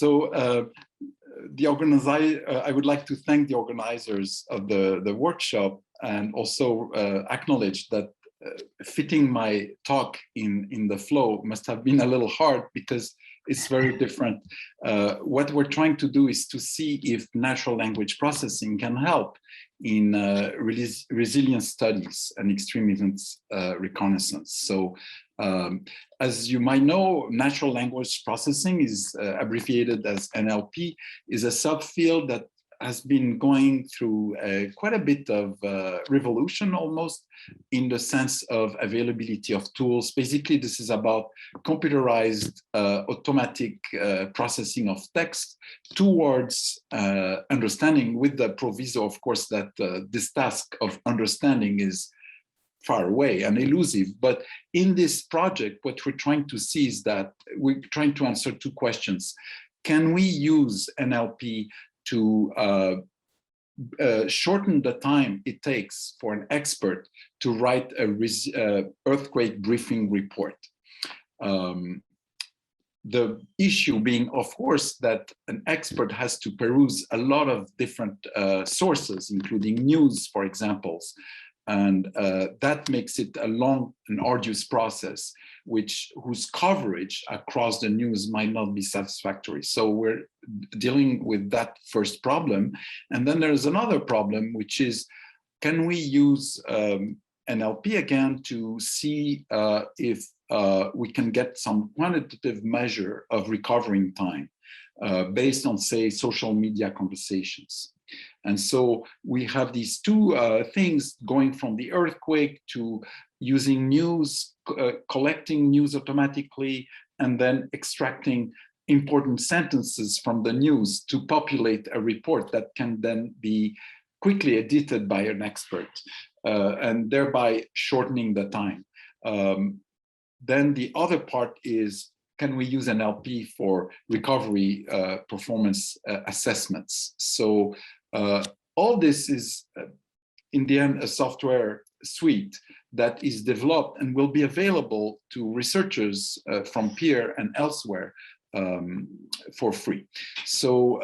I would like to thank the organizers of the workshop, and also acknowledge that fitting my talk in the flow must have been a little hard, because it's very different. What we're trying to do is to see if natural language processing can help in resilience studies and extreme events reconnaissance. So as you might know, natural language processing is abbreviated as NLP, is a subfield that has been going through quite a bit of revolution, almost, in the sense of availability of tools. Basically, this is about computerized automatic processing of text towards understanding, with the proviso, of course, that this task of understanding is far away and elusive. But in this project, what we're trying to see is that we're trying to answer two questions. Can we use NLP to shorten the time it takes for an expert to write a earthquake briefing report? The issue being, of course, that an expert has to peruse a lot of different sources, including news, for example, and that makes it a long and arduous process, whose coverage across the news might not be satisfactory. So we're dealing with that first problem. And then there's another problem, which is, can we use NLP again to see if we can get some quantitative measure of recovering time based on, say, social media conversations? And so we have these two things going from the earthquake to using news, collecting news automatically, and then extracting important sentences from the news to populate a report that can then be quickly edited by an expert, and thereby shortening the time. Then the other part is, can we use NLP for recovery performance assessments? So all this is, in the end, a software suite that is developed and will be available to researchers from peer and elsewhere for free. So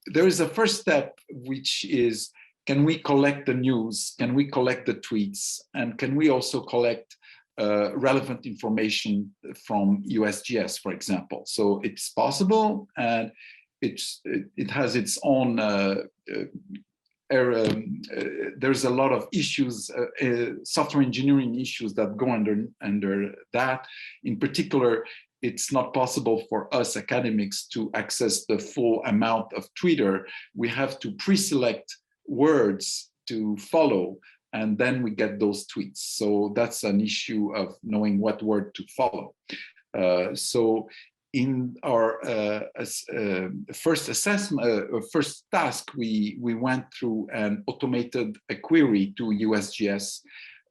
there is a first step, which is, can we collect the news? Can we collect the tweets? And can we also collect relevant information from USGS, for example? So it's possible, and it has its own there's a lot of issues, software engineering issues that go under that. In particular, it's not possible for us academics to access the full amount of Twitter. We have to pre-select words to follow, and then we get those tweets. So that's an issue of knowing what word to follow. So in our first assessment, first task, we went through and automated a query to USGS.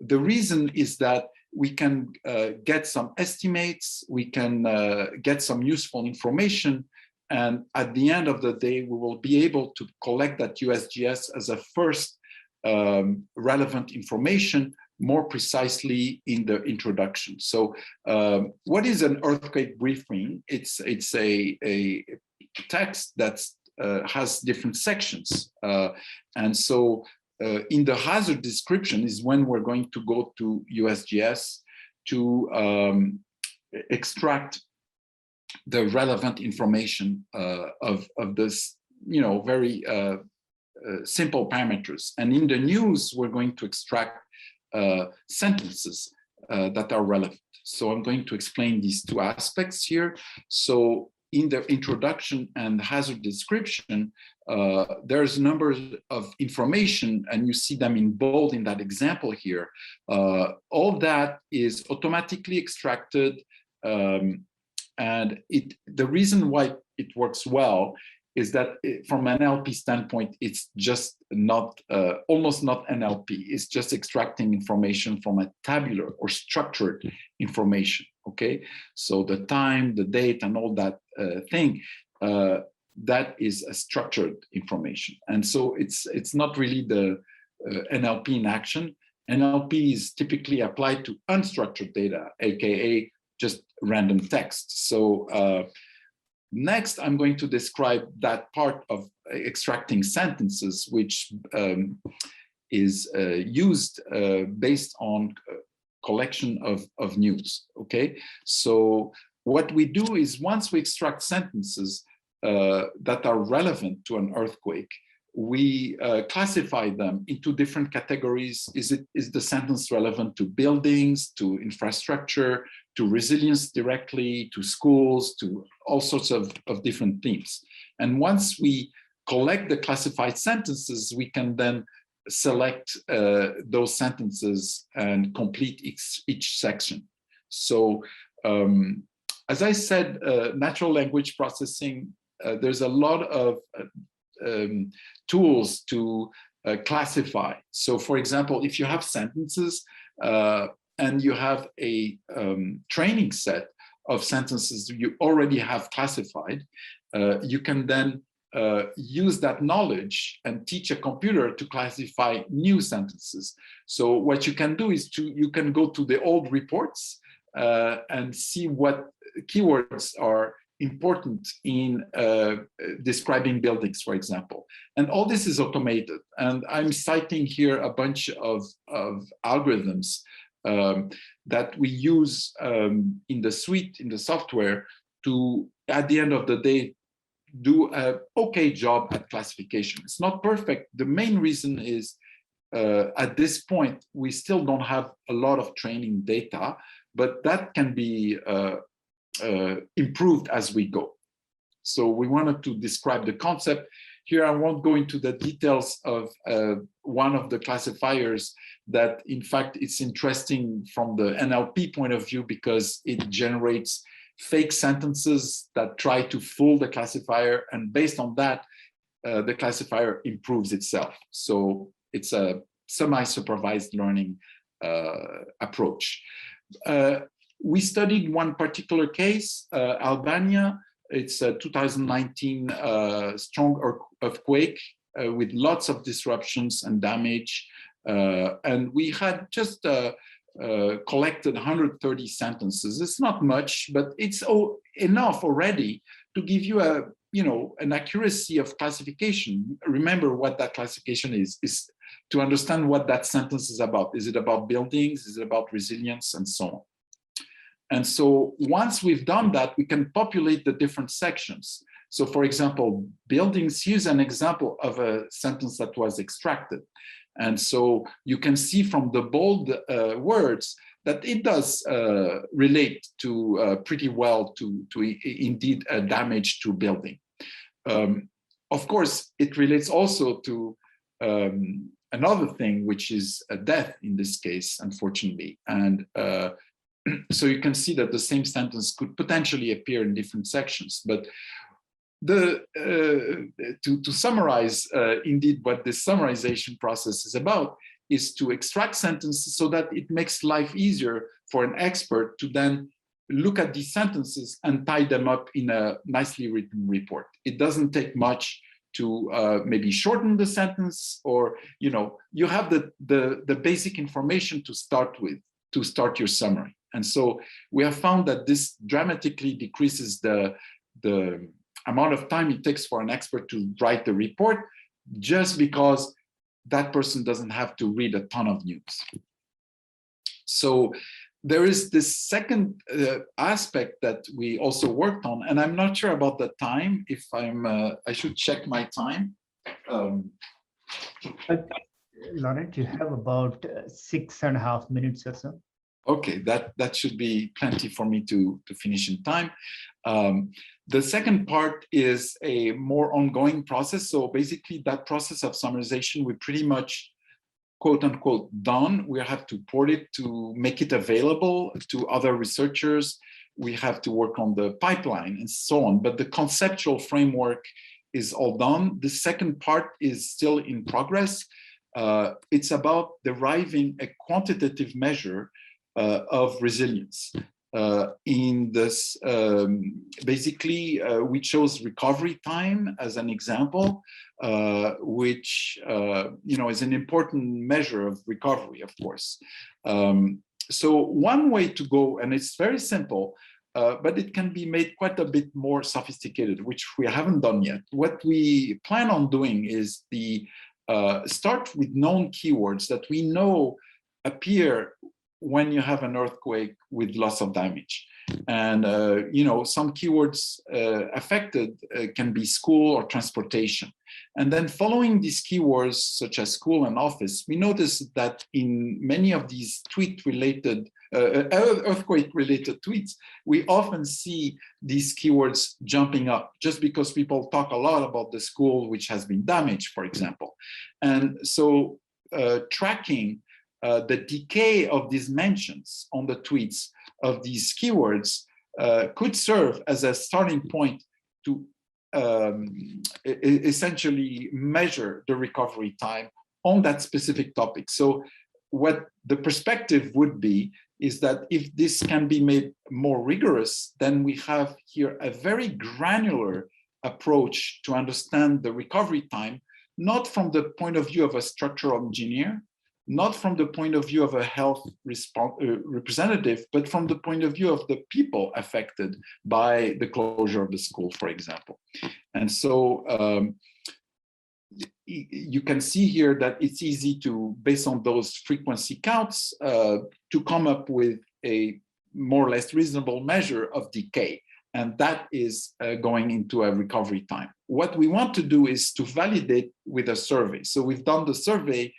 The reason is that we can get some estimates, we can get some useful information, and at the end of the day, we will be able to collect that USGS as a first relevant information, more precisely in the introduction. So what is an earthquake briefing? It's a text that has different sections. And so in the hazard description is when we're going to go to USGS to extract the relevant information of this, very simple parameters. And in the news, we're going to extract sentences that are relevant. So I'm going to explain these two aspects here. So in the introduction and hazard description, there's a number of information, and you see them in bold in that example here. All that is automatically extracted, and the reason why it works well is that from an NLP standpoint, it's just not, almost not NLP. It's just extracting information from a tabular or structured information, okay? So the time, the date, and all that thing, that is a structured information. And so it's not really the NLP in action. NLP is typically applied to unstructured data, AKA just random text. So Next, I'm going to describe that part of extracting sentences, which is used based on collection of news, okay? So what we do is once we extract sentences that are relevant to an earthquake, we classify them into different categories. Is the sentence relevant to buildings, to infrastructure, to resilience directly, to schools, to all sorts of different themes? And once we collect the classified sentences, we can then select those sentences and complete each section. So as I said, natural language processing, there's a lot of tools to classify. So for example, if you have sentences and you have a training set of sentences you already have classified, you can then use that knowledge and teach a computer to classify new sentences. So what you can do is you can go to the old reports and see what keywords are important in describing buildings, for example. And all this is automated. And I'm citing here a bunch of algorithms that we use in the suite, in the software, to, at the end of the day, do an okay job at classification. It's not perfect. The main reason is at this point, we still don't have a lot of training data, but that can be improved as we go. So we wanted to describe the concept. Here, I won't go into the details of one of the classifiers that, in fact, it's interesting from the NLP point of view because it generates fake sentences that try to fool the classifier. And based on that, the classifier improves itself. So it's a semi-supervised learning approach. We studied one particular case, Albania. It's a 2019 strong earthquake with lots of disruptions and damage. And we had just collected 130 sentences. It's not much, but it's enough already to give you an accuracy of classification. Remember what that classification is to understand what that sentence is about. Is it about buildings? Is it about resilience? And so on. And so once we've done that, we can populate the different sections. So for example, buildings, here's an example of a sentence that was extracted. And so you can see from the bold words that it does relate to pretty well to indeed damage to building. Of course, it relates also to another thing, which is a death in this case, unfortunately. And so you can see that the same sentence could potentially appear in different sections. But to summarize, indeed, what this summarization process is about is to extract sentences so that it makes life easier for an expert to then look at these sentences and tie them up in a nicely written report. It doesn't take much to maybe shorten the sentence, or you have the basic information to start with to start your summary. And so we have found that this dramatically decreases the amount of time it takes for an expert to write the report, just because that person doesn't have to read a ton of news. So there is this second aspect that we also worked on, and I'm not sure about the time. If I should check my time. Laurent, you have about 6.5 minutes or so. Okay, that should be plenty for me to finish in time. The second part is a more ongoing process. So basically that process of summarization, we pretty much, quote unquote, done. We have to port it to make it available to other researchers. We have to work on the pipeline and so on. But the conceptual framework is all done. The second part is still in progress. It's about deriving a quantitative measure of resilience. In this, basically, we chose recovery time as an example, which is an important measure of recovery, of course. So one way to go, and it's very simple, but it can be made quite a bit more sophisticated, which we haven't done yet. What we plan on doing is start with known keywords that we know appear when you have an earthquake with loss of damage. And some keywords affected can be school or transportation. And then following these keywords, such as school and office, we notice that in many of these earthquake-related tweets, we often see these keywords jumping up just because people talk a lot about the school which has been damaged, for example. And so tracking the decay of these mentions on the tweets of these keywords could serve as a starting point to essentially measure the recovery time on that specific topic. So what the perspective would be is that if this can be made more rigorous, then we have here a very granular approach to understand the recovery time, not from the point of view of a structural engineer, not from the point of view of a health representative, but from the point of view of the people affected by the closure of the school, for example. And so you can see here that it's easy to, based on those frequency counts, to come up with a more or less reasonable measure of decay. And that is going into a recovery time. What we want to do is to validate with a survey. So we've done the survey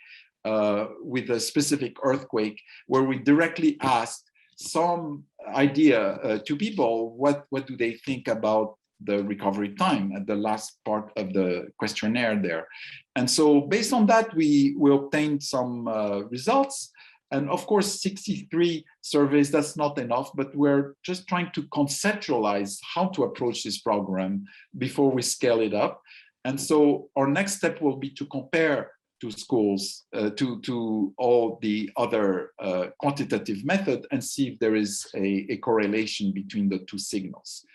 with a specific earthquake where we directly asked some idea to people, what do they think about the recovery time at the last part of the questionnaire there. And so based on that, we obtained some results. And of course, 63 surveys, that's not enough, but we're just trying to conceptualize how to approach this program before we scale it up. And so our next step will be to compare to schools, to all the other quantitative method and see if there is a correlation between the two signals.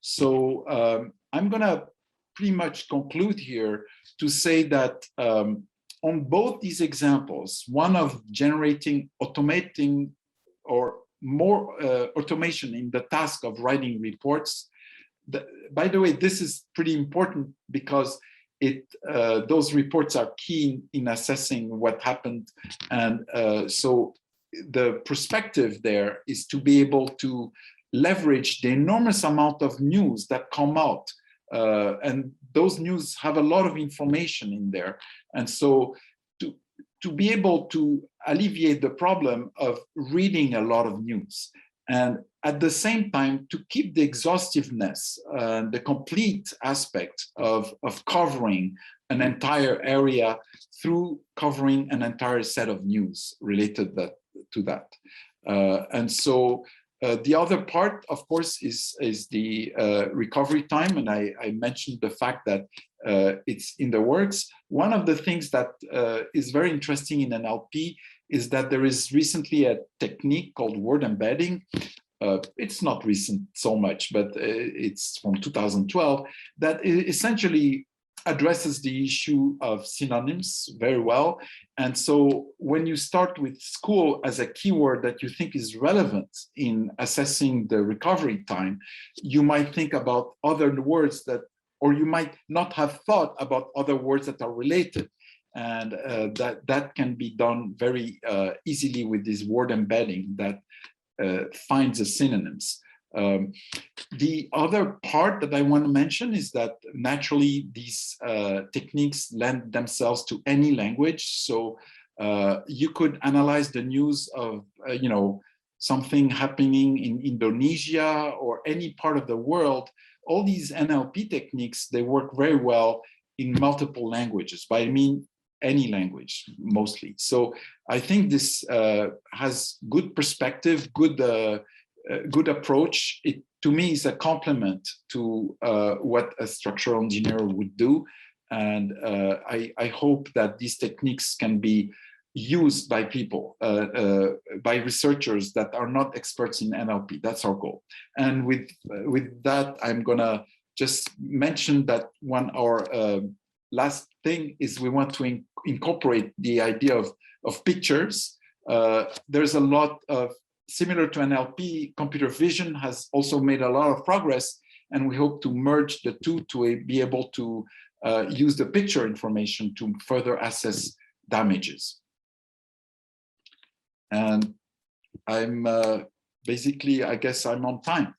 So I'm gonna pretty much conclude here to say that on both these examples, one of automating or more automation in the task of writing reports. By the way, this is pretty important because those reports are key in assessing what happened. And so the perspective there is to be able to leverage the enormous amount of news that come out. And those news have a lot of information in there. And so to be able to alleviate the problem of reading a lot of news, and at the same time to keep the exhaustiveness, the complete aspect of covering an entire area through covering an entire set of news related to that. And so the other part, of course, is the recovery time. And I mentioned the fact that it's in the works. One of the things that is very interesting in NLP is that there is recently a technique called word embedding. It's not recent so much, but it's from 2012, that essentially addresses the issue of synonyms very well. And so when you start with school as a keyword that you think is relevant in assessing the recovery time, you might think about other words or you might not have thought about other words that are related. And that can be done very easily with this word embedding that finds the synonyms. The other part that I want to mention is that naturally these techniques lend themselves to any language. So you could analyze the news of something happening in Indonesia or any part of the world. All these NLP techniques, they work very well in multiple languages. But I mean any language mostly. So I think this has good perspective, good approach. It to me is a complement to what a structural engineer would do. And I hope that these techniques can be used by people, by researchers that are not experts in NLP. That's our goal. And with that, I'm gonna just mention that our last thing is we want to incorporate the idea of pictures. There's a lot of similar to NLP, computer vision has also made a lot of progress, and we hope to merge the two to be able to use the picture information to further assess damages. And I'm basically, I guess I'm on time.